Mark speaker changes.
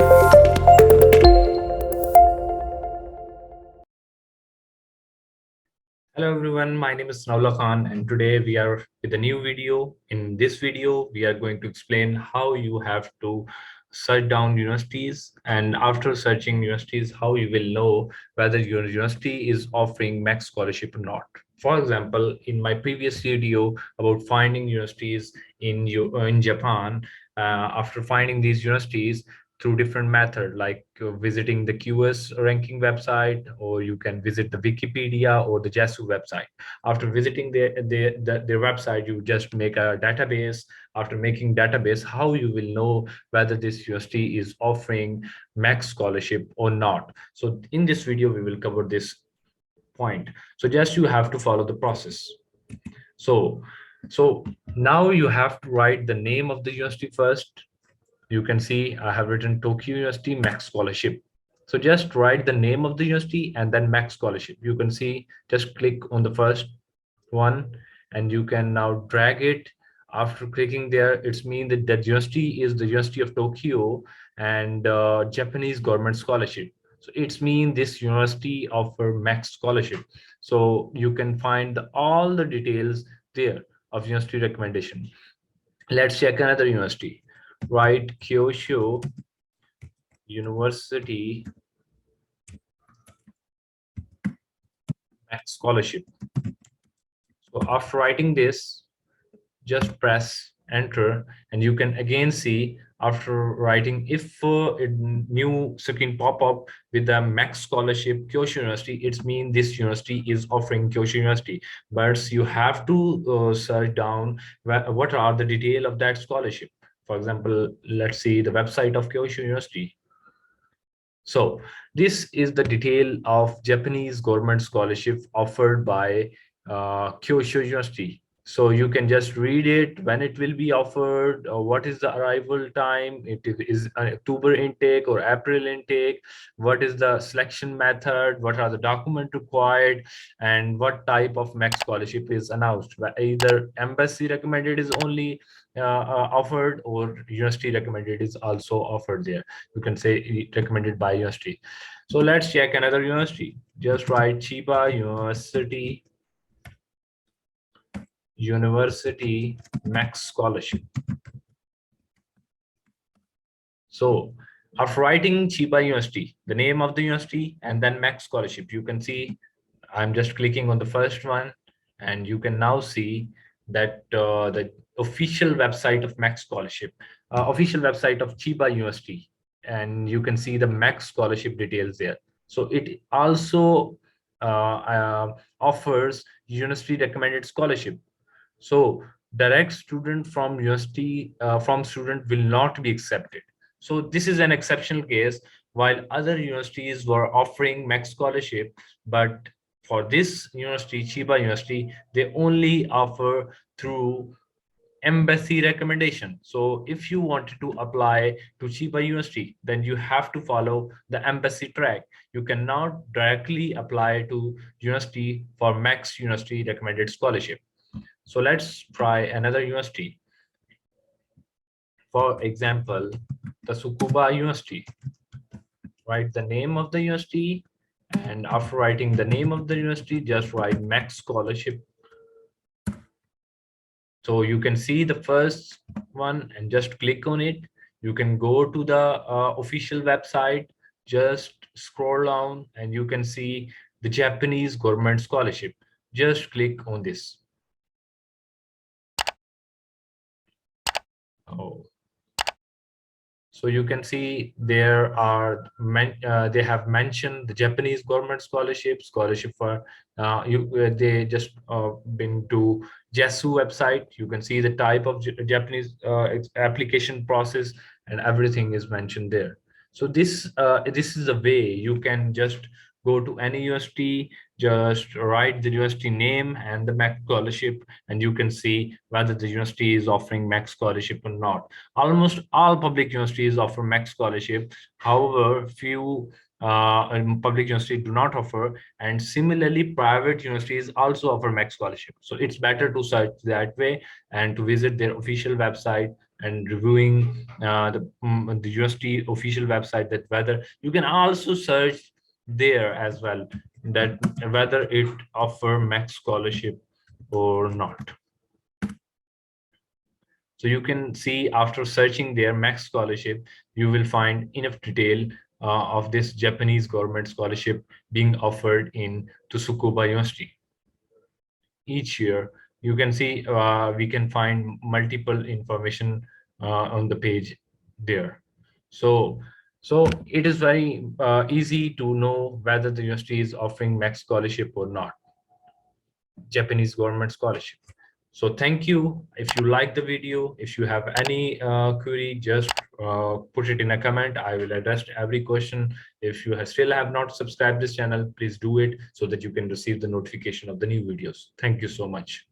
Speaker 1: Hello everyone, my name is Naula Khan and today we are with a new video. In this video, we are going to explain how you have to search down universities, and after searching universities, how you will know whether your university is offering MEXT scholarship or not. For example, in my previous video about finding universities in Japan, after finding these universities, through different method like visiting the QS ranking website, or you can visit the Wikipedia or the JASU website. After visiting their website, you just make a database. After making database, how you will know whether this university is offering MEXT scholarship or not. So in this video, we will cover this point. So just you have to follow the process. So, so now you have to write the name of the university first. You can see I have written Tokyo University MEXT Scholarship. So just write the name of the university and then MEXT Scholarship. You can see, just click on the first one and you can now drag it. After clicking there, it's mean that that university is the University of Tokyo and Japanese government scholarship. So it's mean this university offer MEXT scholarship. So you can find all the details there of university recommendation. Let's check another university. Write Kyushu University MEXT scholarship. So after writing this, just press enter and you can again see after writing, if a new screen pop up with the MEXT scholarship Kyushu University, it's mean this university is offering Kyushu University, but you have to search down what are the detail of that scholarship. For example, let's see the website of Kyushu University. So this is the detail of Japanese government scholarship offered by Kyushu University. So you can just read it, when it will be offered, what is the arrival time, it is an October intake or April intake, what is the selection method, what are the documents required, and what type of MEXT scholarship is announced. Either embassy recommended is only offered, or university recommended is also offered there. You can say recommended by university. So let's check another university. Just write Chiba University MEXT scholarship. So after writing Chiba University, the name of the university and then MEXT scholarship, you can see I'm just clicking on the first one, and you can now see that the official website of MEXT scholarship, official website of Chiba University, and you can see the MEXT scholarship details there. So it also offers university recommended scholarship. So direct student from university from student will not be accepted. So this is an exceptional case. While other universities were offering MEXT scholarship, but for this university, Chiba University, they only offer through embassy recommendation. So if you wanted to apply to Chiba University, then you have to follow the embassy track. You cannot directly apply to university for MEXT university recommended scholarship. So let's try another university. For example, the Tsukuba University. Write the name of the university, and after writing the name of the university, just write MEXT scholarship. So you can see the first one and just click on it. You can go to the official website, just scroll down and you can see the Japanese government scholarship. Just click on this. Oh. So you can see there are they have mentioned the Japanese government scholarship for they just been to JASU website. You can see the type of Japanese application process, and everything is mentioned there. So this is a way you can just go to any university, just write the university name and the MEXT scholarship, and you can see whether the university is offering MEXT scholarship or not. Almost all public universities offer MEXT scholarship. However, few public universities do not offer, and similarly private universities also offer MEXT scholarship. So it's better to search that way and to visit their official website and reviewing the university official website, that whether you can also search there as well that whether it offer MEXT scholarship or not. So you can see after searching their MEXT scholarship, you will find enough detail of this Japanese government scholarship being offered in Tsukuba University. Each year, you can see we can find multiple information on the page there. So it is very easy to know whether the university is offering MEXT scholarship or not, Japanese government scholarship. So thank you. If you like the video, if you have any query, just put it in a comment. I will address every question. If you still have not subscribed this channel, please do it so that you can receive the notification of the new videos. Thank you so much.